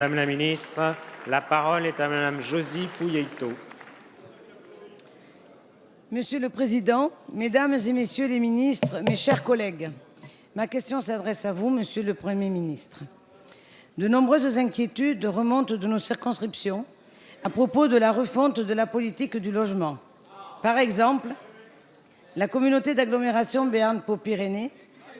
Madame la ministre, la parole est à Madame Josy Pouilleto. Monsieur le Président, Mesdames et Messieurs les ministres, mes chers collègues, ma question s'adresse à vous, Monsieur le Premier ministre. De nombreuses inquiétudes remontent de nos circonscriptions à propos de la refonte de la politique du logement. Par exemple, la communauté d'agglomération Béarn-Pau-Pyrénées,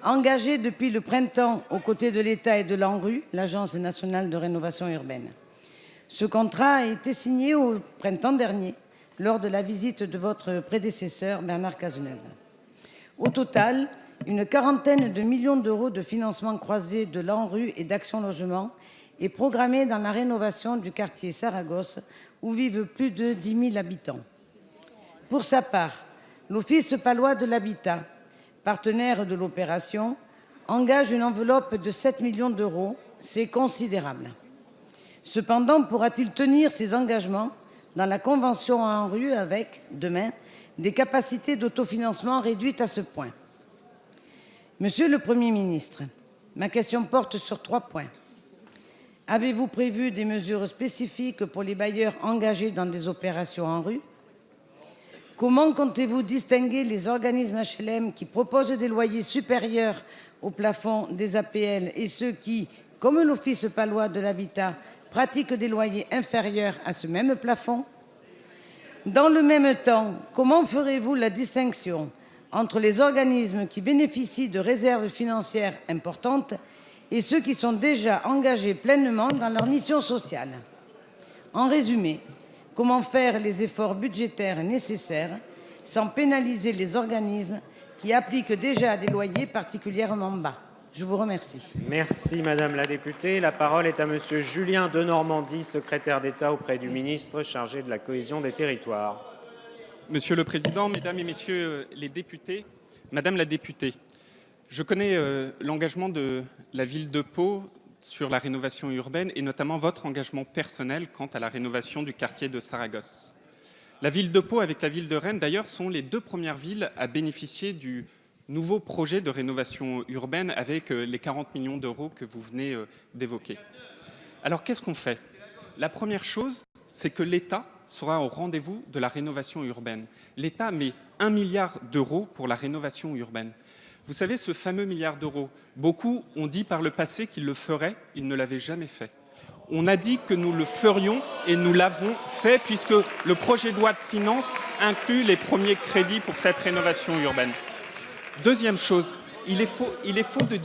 engagée depuis le printemps aux côtés de l'État et de l'ANRU, l'Agence nationale de rénovation urbaine. Ce contrat a été signé au printemps dernier, lors de la visite de votre prédécesseur Bernard Cazeneuve. Au total, une quarantaine de millions d'euros de financement croisé de l'ANRU et d'Action Logement est programmée dans la rénovation du quartier Saragosse, où vivent plus de 10 000 habitants. Pour sa part, l'Office palois de l'habitat, partenaire de l'opération, engage une enveloppe de 7 millions d'euros. C'est considérable. Cependant, pourra-t-il tenir ses engagements dans la convention ANRU avec, demain, des capacités d'autofinancement réduites à ce point? Monsieur le Premier ministre, ma question porte sur 3 points. Avez-vous prévu des mesures spécifiques pour les bailleurs engagés dans des opérations ANRU? Comment comptez-vous distinguer les organismes HLM qui proposent des loyers supérieurs au plafond des APL et ceux qui, comme l'Office palois de l'habitat, pratiquent des loyers inférieurs à ce même plafond? Dans le même temps, comment ferez-vous la distinction entre les organismes qui bénéficient de réserves financières importantes et ceux qui sont déjà engagés pleinement dans leur mission sociale? En résumé, comment faire les efforts budgétaires nécessaires sans pénaliser les organismes qui appliquent déjà des loyers particulièrement bas? Je vous remercie. Merci Madame la députée. La parole est à Monsieur Julien Denormandie, secrétaire d'État auprès du ministre chargé de la cohésion des territoires. Monsieur le Président, Mesdames et Messieurs les députés, Madame la députée, je connais l'engagement de la ville de Pau sur la rénovation urbaine et notamment votre engagement personnel quant à la rénovation du quartier de Saragosse. La ville de Pau avec la ville de Rennes d'ailleurs sont les 2 premières villes à bénéficier du nouveau projet de rénovation urbaine avec les 40 millions d'euros que vous venez d'évoquer. Alors qu'est-ce qu'on fait? La première chose, c'est que l'État sera au rendez-vous de la rénovation urbaine. L'État met 1 milliard d'euros pour la rénovation urbaine. Vous savez, ce fameux milliard d'euros, beaucoup ont dit par le passé qu'ils le feraient, ils ne l'avaient jamais fait. On a dit que nous le ferions et nous l'avons fait puisque le projet de loi de finances inclut les premiers crédits pour cette rénovation urbaine. Deuxième chose, il est faux de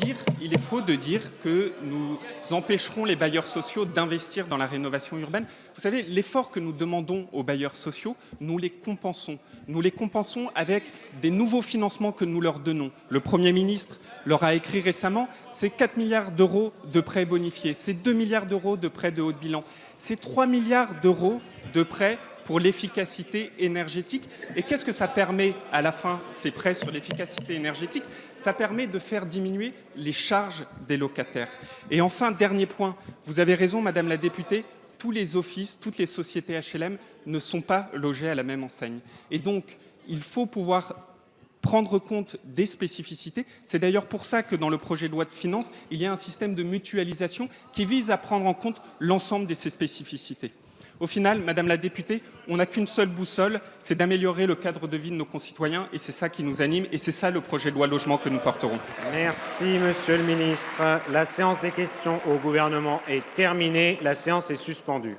dire que nous empêcherons les bailleurs sociaux d'investir dans la rénovation urbaine. Vous savez, l'effort que nous demandons aux bailleurs sociaux, nous les compensons. Nous les compensons avec des nouveaux financements que nous leur donnons. Le Premier ministre leur a écrit récemment, c'est 4 milliards d'euros de prêts bonifiés, c'est 2 milliards d'euros de prêts de haut de bilan, c'est 3 milliards d'euros de prêts pour l'efficacité énergétique. Et qu'est-ce que ça permet à la fin, ces prêts sur l'efficacité énergétique? Ça permet de faire diminuer les charges des locataires. Et enfin, dernier point, vous avez raison, Madame la députée, tous les offices, toutes les sociétés HLM ne sont pas logés à la même enseigne. Et donc, il faut pouvoir prendre compte des spécificités. C'est d'ailleurs pour ça que dans le projet de loi de finances, il y a un système de mutualisation qui vise à prendre en compte l'ensemble de ces spécificités. Au final, Madame la députée, on n'a qu'une seule boussole, c'est d'améliorer le cadre de vie de nos concitoyens et c'est ça qui nous anime et c'est ça le projet de loi logement que nous porterons. Merci Monsieur le ministre. La séance des questions au gouvernement est terminée. La séance est suspendue.